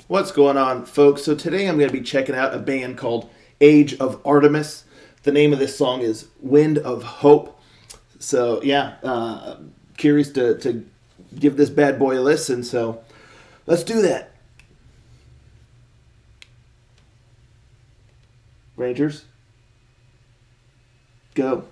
What's going on, folks? So today I'm going to be checking out a band called Age of Artemis. The name of this song is Wind of Hope. So yeah, curious to give this bad boy a listen. So let's do that. Rangers, go.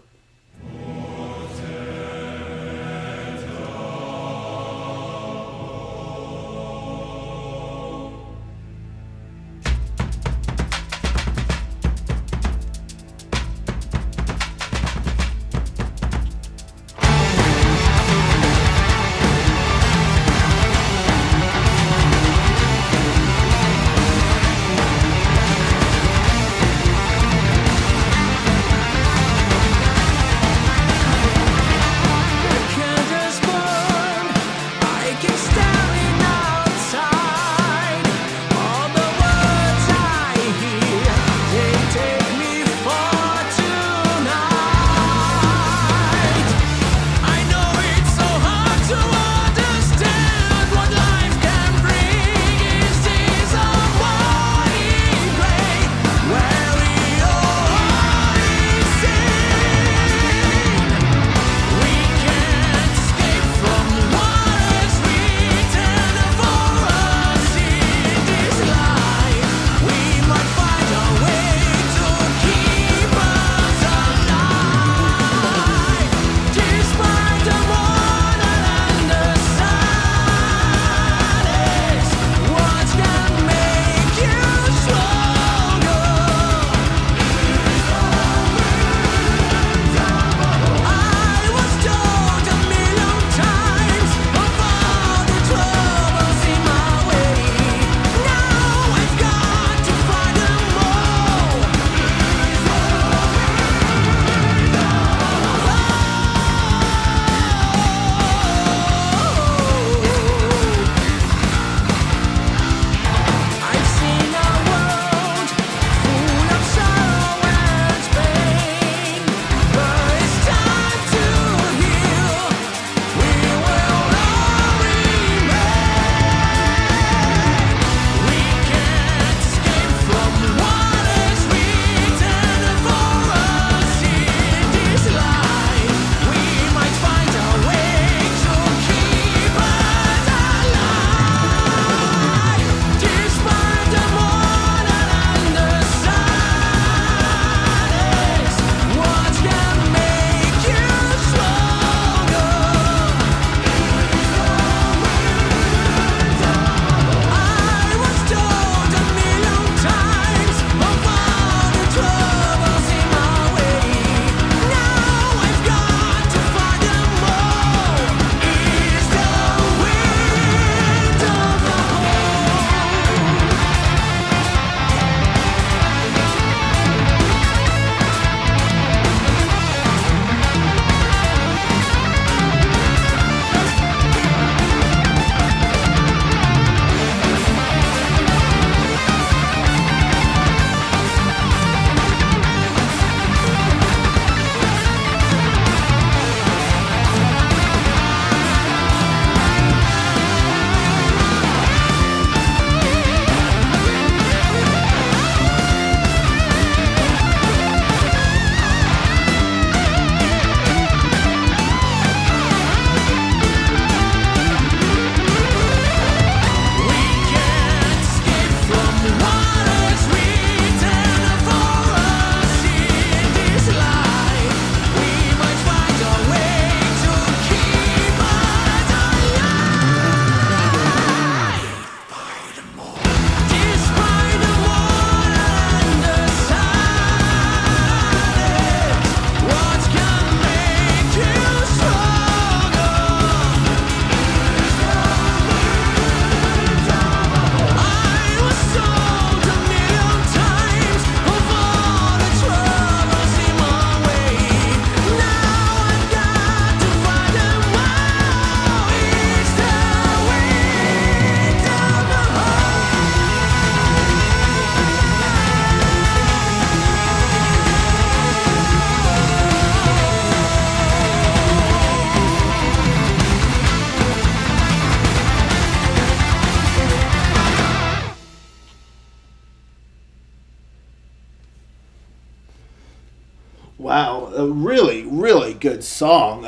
Wow, a really, really good song.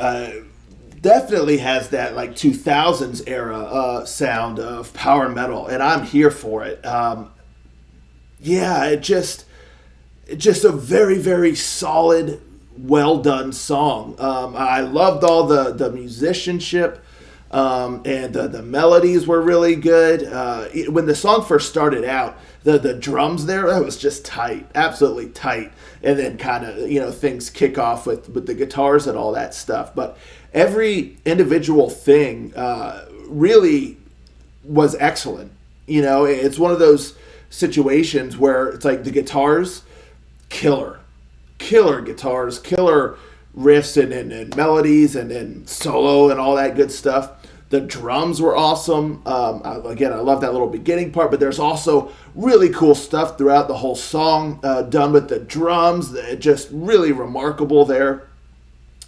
Definitely has that like 2000s era sound of power metal, and I'm here for it. Yeah, just a very, very solid, well done song. I loved all the musicianship. And the melodies were really good. When the song first started out, the drums there, that was just tight, absolutely tight. And then kind of, things kick off with the guitars and all that stuff. But every individual thing really was excellent. It's one of those situations where it's like the guitars, killer guitars, killer riffs and melodies and solo and all that good stuff. The drums were awesome. Again, I love that little beginning part, but there's also really cool stuff throughout the whole song done with the drums. Just really remarkable there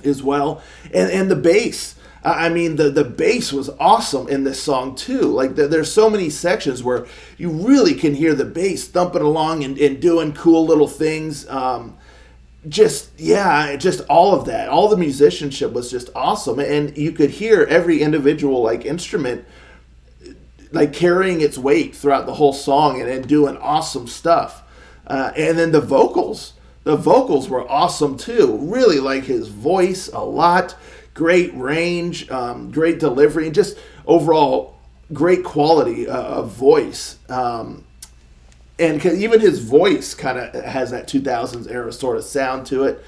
as well. And the bass. I mean, the bass was awesome in this song too. Like there's so many sections where you really can hear the bass thumping along and doing cool little things. Just all of that, all the musicianship was just awesome, and you could hear every individual like instrument like carrying its weight throughout the whole song and doing awesome stuff. And then the vocals were awesome too. Really like his voice a lot. Great range, great delivery, and just overall great quality of voice. And even his voice kind of has that 2000s era sort of sound to it.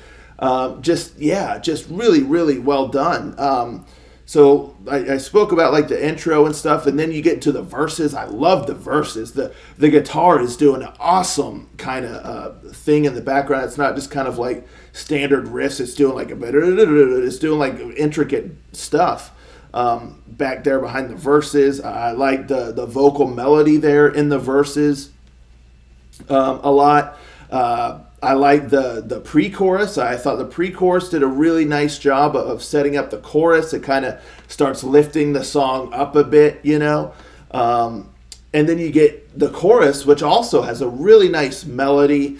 Just really, really well done. So I spoke about like the intro and stuff, and then you get into the verses. I love the verses. The guitar is doing an awesome kind of thing in the background. It's not just kind of like standard riffs. It's doing like it's doing like intricate stuff back there behind the verses. I like the vocal melody there in the verses. A lot. I like the pre-chorus. I thought the pre-chorus did a really nice job of setting up the chorus. It kind of starts lifting the song up a bit, and then you get the chorus, which also has a really nice melody,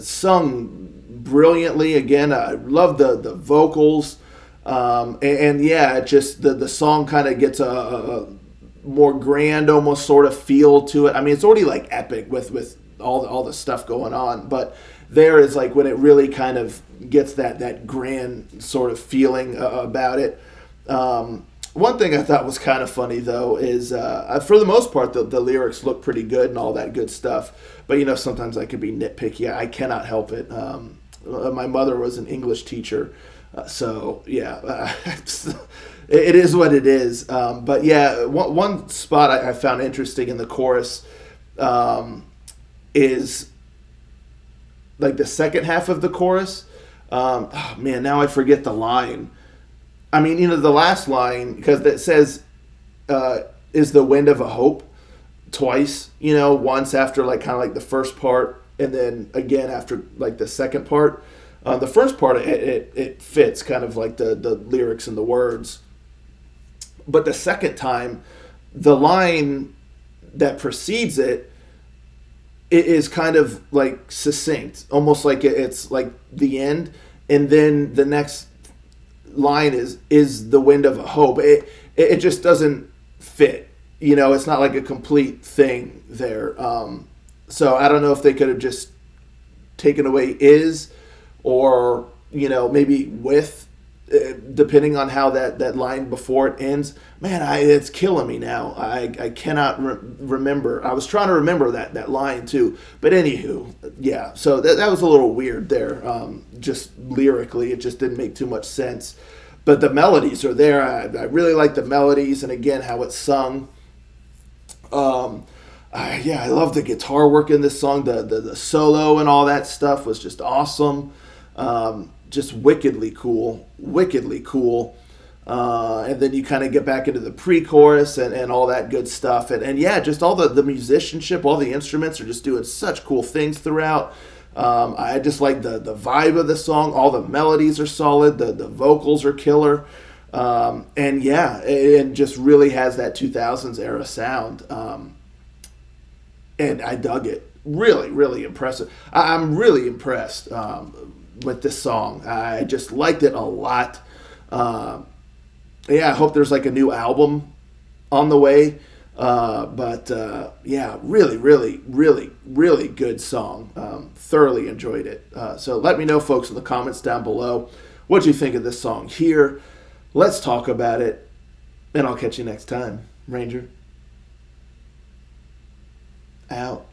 sung brilliantly. Again, I love the vocals, just the song kind of gets a more grand, almost sort of feel to it. I mean, it's already like epic with all the stuff going on, but there is like when it really kind of gets that grand sort of feeling about it. One thing I thought was kind of funny though is for the most part the lyrics look pretty good and all that good stuff, but sometimes I could be nitpicky. I cannot help it. My mother was an English teacher, so yeah, it is what it is. But yeah, one spot I found interesting in the chorus is like the second half of the chorus. Now I forget the line. I mean, the last line, because it says, is the wind of a hope twice, once after like kind of like the first part, and then again after like the second part. The first part, it fits kind of like the lyrics and the words. But the second time, the line that precedes it is kind of like succinct, almost like it's like the end, and then the next line is the wind of a hope. It just doesn't fit, it's not like a complete thing there. So I don't know if they could have just taken away is, or maybe with, depending on how that line before it ends. Man, it's killing me now. I cannot remember. I was trying to remember that line too. But anywho, yeah. So that was a little weird there. Just lyrically, it just didn't make too much sense. But the melodies are there. I really like the melodies, and again, how it's sung. I love the guitar work in this song. The solo and all that stuff was just awesome. Just wickedly cool. And then you kind of get back into the pre-chorus and all that good stuff. And yeah, just all the musicianship, all the instruments are just doing such cool things throughout. I just like the vibe of the song. All the melodies are solid. The vocals are killer. And yeah, it just really has that 2000s era sound. And I dug it. Really, really impressive. I'm really impressed. with this song. I just liked it a lot. Yeah, I hope there's like a new album on the way. But yeah, really, really, really, really good song. Thoroughly enjoyed it. So let me know, folks, in the comments down below what you think of this song here. Let's talk about it, and I'll catch you next time. Ranger out.